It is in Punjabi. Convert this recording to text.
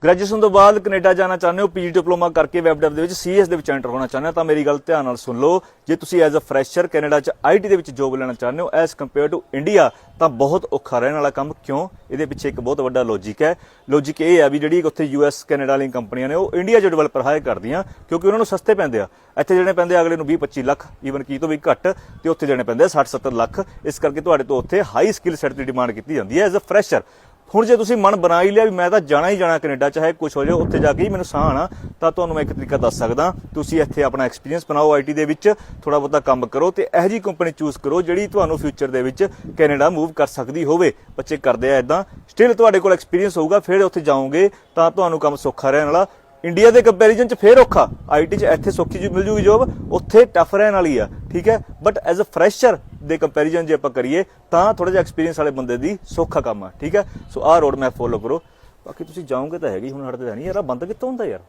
ग्रैजुएशन तो बाद कनेडा जाना चाहते हो, पीजी डिप्लोमा करके वैब डेव ਦੇ CS ਦੇ ਵਿੱਚ ਐਂਟਰ ਹੋਣਾ ਚਾਹੁੰਦੇ ਹੋ ਤਾਂ ਮੇਰੀ ਗੱਲ ਧਿਆਨ ਨਾਲ ਸੁਣ ਲਓ। ਜੇ ਤੁਸੀਂ ਐਜ਼ ਅ ਫਰੈਸ਼ਰ ਕੈਨੇਡਾ 'ਚ IT ਦੇ ਵਿੱਚ ਜੋਬ ਲੈਣਾ ਚਾਹੁੰਦੇ ਹੋ ਐਜ਼ ਕੰਪੇਅਰ ਟੂ ਇੰਡੀਆ ਤਾਂ ਬਹੁਤ ਔਖਾ ਰਹਿਣ ਵਾਲਾ ਕੰਮ। ਕਿਉਂ? ਇਹਦੇ ਪਿੱਛੇ ਇੱਕ ਬਹੁਤ ਵੱਡਾ ਲੌਜਿਕ ਹੈ। ਲੌਜਿਕ ਇਹ ਹੈ ਵੀ ਜਿਹੜੀ ਉੱਥੇ US ਕੈਨੇਡਾ ਵਾਲੀਆਂ ਕੰਪਨੀਆਂ ਨੇ ਉਹ ਇੰਡੀਆ 'ਚ ਡਿਵੈਲਪਰ ਹਾਇਰ ਕਰਦੀਆਂ ਕਿਉਂਕਿ ਉਹਨਾਂ ਨੂੰ ਸਸਤੇ ਪੈਂਦੇ ਆ। ਇੱਥੇ ਜਿਹੜੇ ਪੈਂਦੇ ਅਗਲੇ ਨੂੰ 20-25 ਲੱਖ ਈਵਨ ਕੀ ਤੋਂ ਵੀ ਘੱਟ ਤੇ ਉੱਥੇ ਜਿਹੜੇ ਪੈਂਦੇ 60-70 ਲੱਖ। ਇਸ ਕਰਕੇ ਤੁਹਾਡੇ ਤੋਂ ਉੱਥੇ ਹਾਈ ਸਕਿੱਲ ਸੈਟ ਦੀ ਡਿਮਾਂਡ ਕੀਤੀ ਜਾਂਦੀ ਹੈ ਐਜ਼ ਅ ਫਰੈਸ਼ਰ। ਹੁਣ ਜੇ ਤੁਸੀਂ ਮਨ ਬਣਾ ਹੀ ਲਿਆ ਵੀ ਮੈਂ ਤਾਂ ਜਾਣਾ ਹੀ ਜਾਣਾ ਕੈਨੇਡਾ, ਚਾਹੇ ਕੁਛ ਹੋ ਜਾਏ ਉੱਥੇ ਜਾ ਕੇ ਹੀ ਮੈਨੂੰ ਸਾਹ ਆਣਾ, ਤਾਂ ਤੁਹਾਨੂੰ ਮੈਂ ਇੱਕ ਤਰੀਕਾ ਦੱਸ ਸਕਦਾ। ਤੁਸੀਂ ਇੱਥੇ ਆਪਣਾ ਐਕਸਪੀਰੀਅੰਸ ਬਣਾਓ IT ਦੇ ਵਿੱਚ, ਥੋੜਾ ਬਹੁਤਾ ਕੰਮ ਕਰੋ ਤੇ ਇਹੋ ਜਿਹੀ ਕੰਪਨੀ ਚੂਜ਼ ਕਰੋ ਜਿਹੜੀ ਤੁਹਾਨੂੰ ਫਿਊਚਰ ਦੇ ਵਿੱਚ ਕੈਨੇਡਾ ਮੂਵ ਕਰ ਸਕਦੀ ਹੋਵੇ। ਬੱਚੇ ਕਰਦੇ ਆ ਇਦਾਂ, ਸਟਿਲ ਤੁਹਾਡੇ ਕੋਲ ਐਕਸਪੀਰੀਅੰਸ ਹੋਊਗਾ, ਫਿਰ ਉੱਥੇ ਜਾਓਗੇ ਤਾਂ ਤੁਹਾਨੂੰ ਕੰਮ ਸੌਖਾ ਰਹਿਣ ਵਾਲਾ। ਇੰਡੀਆ ਦੇ ਕੰਪੈਰੀਜ਼ਨ 'ਚ ਫਿਰ ਔਖਾ, IT 'ਚ ਇੱਥੇ ਸੌਖੀ ਜੀ ਮਿਲ ਜੂਗੀ ਜੋਬ, ਉੱਥੇ ਟਫ ਰਹਿਣ ਵਾਲੀ ਆ, ਠੀਕ ਹੈ। ਬਟ ਐਜ਼ ਅ ਫਰੈਸ਼ਰ ਦੇ ਕੰਪੈਰੀਜ਼ਨ ਜੇ ਆਪਾਂ ਕਰੀਏ ਤਾਂ ਥੋੜਾ ਜਿਹਾ ਐਕਸਪੀਰੀਅੰਸ ਵਾਲੇ ਬੰਦੇ ਦੀ ਸੌਖਾ ਕੰਮ ਆ, ਠੀਕ ਹੈ। ਸੋ ਆਹ ਰੋਡ ਮੈਪ ਫੋਲੋ ਕਰੋ। ਬਾਕੀ ਤੁਸੀਂ ਜਾਓਗੇ ਤਾਂ ਹੈਗੀ, ਹੁਣ ਹਟਦੇ ਤਾਂ ਨਹੀਂ ਯਾਰ। ਬੰਦ ਕਿੱਥੋਂ ਹੁੰਦਾ ਯਾਰ।